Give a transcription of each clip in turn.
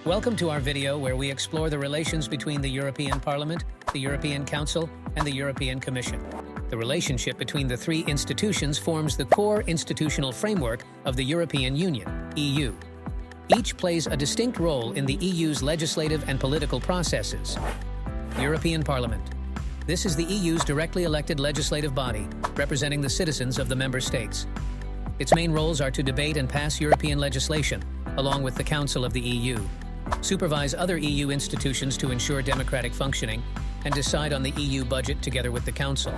Welcome to our video where we explore the relations between the European Parliament, the European Council, and the European Commission. The relationship between the three institutions forms the core institutional framework of the European Union, EU. Each plays a distinct role in the EU's legislative and political processes. European Parliament. This is the EU's directly elected legislative body, representing the citizens of the member states. Its main roles are to debate and pass European legislation, along with the Council of the EU, supervise other EU institutions to ensure democratic functioning, and decide on the EU budget together with the Council.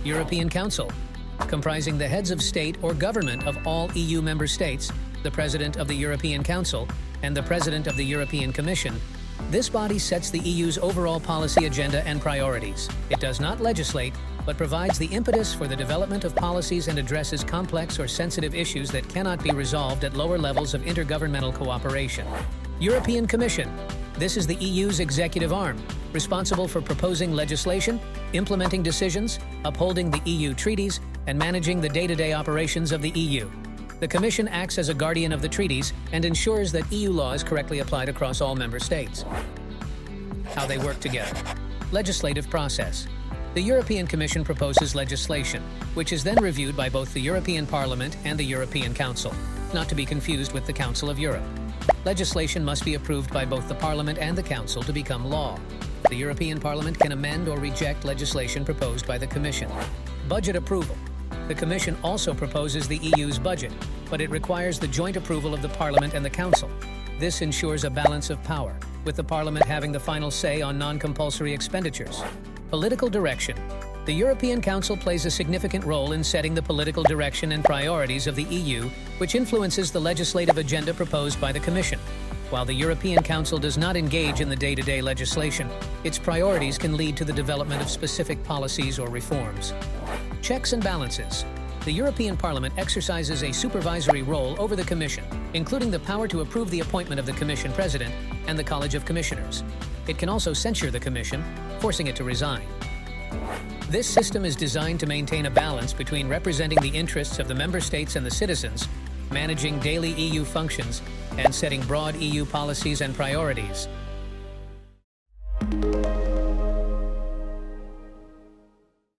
European Council, comprising the heads of state or government of all EU member states, the President of the European Council, and the President of the European Commission. This body sets the EU's overall policy agenda and priorities. It does not legislate, but provides the impetus for the development of policies and addresses complex or sensitive issues that cannot be resolved at lower levels of intergovernmental cooperation. European Commission. This is the EU's executive arm, responsible for proposing legislation, implementing decisions, upholding the EU treaties, and managing the day-to-day operations of the EU. The Commission acts as a guardian of the treaties and ensures that EU law is correctly applied across all member states. How they work together. Legislative process. The European Commission proposes legislation, which is then reviewed by both the European Parliament and the European Council, not to be confused with the Council of Europe. Legislation must be approved by both the Parliament and the Council to become law. The European Parliament can amend or reject legislation proposed by the Commission. Budget approval. The Commission also proposes the EU's budget, but it requires the joint approval of the Parliament and the Council. This ensures a balance of power, with the Parliament having the final say on non-compulsory expenditures. Political direction. The European Council plays a significant role in setting the political direction and priorities of the EU, which influences the legislative agenda proposed by the Commission. While the European Council does not engage in the day-to-day legislation, its priorities can lead to the development of specific policies or reforms. Checks and balances. The European Parliament exercises a supervisory role over the Commission, including the power to approve the appointment of the Commission President and the College of Commissioners. It can also censure the Commission, forcing it to resign. This system is designed to maintain a balance between representing the interests of the member states and the citizens, managing daily EU functions, and setting broad EU policies and priorities.